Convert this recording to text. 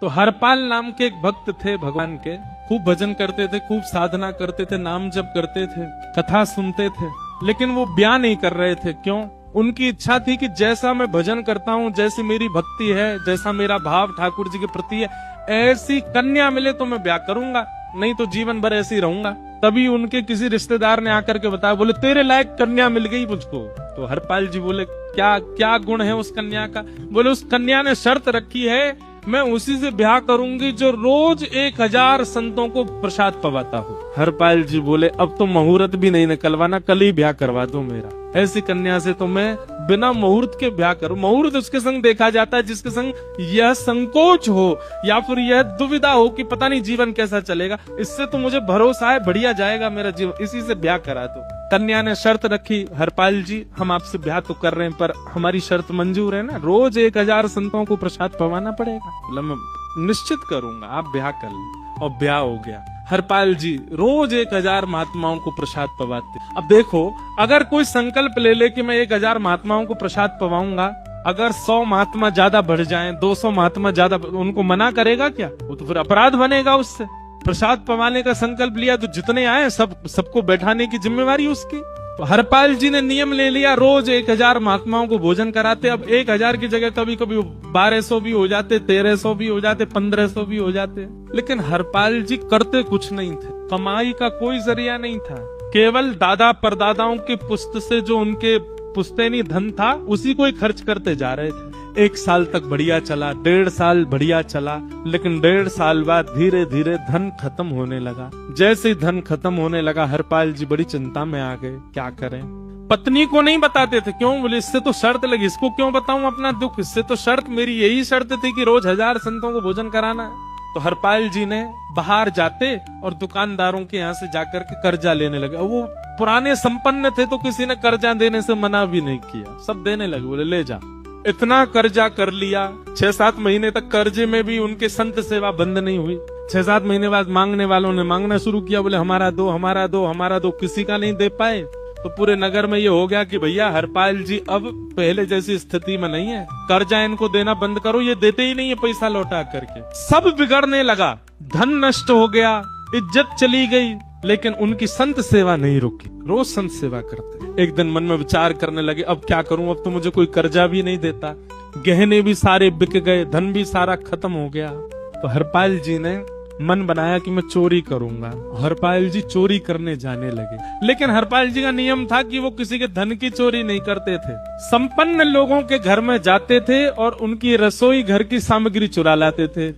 तो हरपाल नाम के एक भक्त थे भगवान के, खूब भजन करते थे, खूब साधना करते थे, नाम जप करते थे, कथा सुनते थे, लेकिन वो ब्याह नहीं कर रहे थे। क्यों? उनकी इच्छा थी कि जैसा मैं भजन करता हूँ, जैसी मेरी भक्ति है, जैसा मेरा भाव ठाकुर जी के प्रति है, ऐसी कन्या मिले तो मैं ब्याह करूंगा, नहीं तो जीवन भर ऐसे ही रहूंगा। तभी उनके किसी रिश्तेदार ने आकर के बताया, बोले तेरे लायक कन्या मिल गई मुझको। तो हरपाल जी बोले क्या क्या गुण है उस कन्या का? बोले उस कन्या ने शर्त रखी है, मैं उसी से ब्याह करूंगी जो रोज 1000 संतों को प्रसाद पवाता हो। हरपाल जी बोले अब तो मुहूर्त भी नहीं निकलवाना, कल ही ब्याह करवा दो मेरा। ऐसी कन्या से तो मैं बिना मुहूर्त के ब्याह करूं। मुहूर्त उसके संग देखा जाता है जिसके संग यह संकोच हो या फिर यह दुविधा हो कि पता नहीं जीवन कैसा चलेगा। इससे तो मुझे भरोसा है बढ़िया जाएगा मेरा जीवन, इसी से ब्याह करा दो। कन्या ने शर्त रखी, हरपाल जी हम आपसे ब्याह तो कर रहे हैं पर हमारी शर्त मंजूर है ना, रोज 1000 संतों को प्रसाद पवाना पड़ेगा। बोला मैं निश्चित करूंगा, आप ब्याह कर लो। और ब्याह हो गया। हरपाल जी रोज 1000 महात्माओं को प्रसाद पवाते। अब देखो, अगर कोई संकल्प ले ले कि मैं 1000 महात्माओं को प्रसाद पवाऊंगा, अगर 100 महात्मा ज्यादा बढ़ जाएं, 200 महात्मा ज्यादा, उनको मना करेगा क्या? वो तो फिर अपराध बनेगा उससे। प्रसाद पवाने का संकल्प लिया तो जितने आए सबको बैठाने की जिम्मेवारी उसकी। तो हरपाल जी ने नियम ले लिया, रोज 1000 महात्माओं को भोजन कराते। अब 1000 की जगह कभी कभी 1200 भी हो जाते, 1300 भी हो जाते, 1500 भी हो जाते। लेकिन हरपाल जी करते कुछ नहीं थे, कमाई का कोई जरिया नहीं था, केवल दादा परदादाओं की पुश्त से जो उनके पुश्तैनी धन था उसी को ही खर्च करते जा रहे थे। 1 साल तक बढ़िया चला, 1.5 साल बढ़िया चला, लेकिन 1.5 साल बाद धीरे धीरे धन खत्म होने लगा। जैसे ही धन खत्म होने लगा, हरपाल जी बड़ी चिंता में आ गए, क्या करें? पत्नी को नहीं बताते थे। क्यों? बोले इससे तो शर्त लगी, इसको क्यों बताऊं अपना दुख? इससे तो शर्त, मेरी यही शर्त थी कि रोज 1000 संतों को भोजन कराना है। तो हरपाल जी ने बाहर जाते और दुकानदारों के यहाँ से जाकर के कर्जा लेने लगे। वो पुराने संपन्न थे तो किसी ने कर्जा देने से मना भी नहीं किया, सब देने लगे, बोले ले जा। इतना कर्जा कर लिया, 6-7 महीने तक कर्जे में भी उनके संत सेवा बंद नहीं हुई। 6-7 महीने बाद मांगने वालों ने मांगना शुरू किया, बोले हमारा दो, हमारा दो, हमारा दो। किसी का नहीं दे पाए तो पूरे नगर में ये हो गया कि भैया हरपाल जी अब पहले जैसी स्थिति में नहीं है, कर्जा इनको देना बंद करो, ये देते ही नहीं है पैसा लौटा करके। सब बिगड़ने लगा, धन नष्ट हो गया, इज्जत चली गई, लेकिन उनकी संत सेवा नहीं रुकी, रोज संत सेवा करते। एक दिन मन में विचार करने लगे, अब क्या करूं, अब तो मुझे कोई कर्जा भी नहीं देता, गहने भी सारे बिक गए, धन भी सारा खत्म हो गया। तो हरपाल जी ने मन बनाया कि मैं चोरी करूंगा। हरपाल जी चोरी करने जाने लगे, लेकिन हरपाल जी का नियम था कि वो किसी के धन की चोरी नहीं करते थे। संपन्न लोगों के घर में जाते थे और उनकी रसोई घर की सामग्री चुरा लाते थे।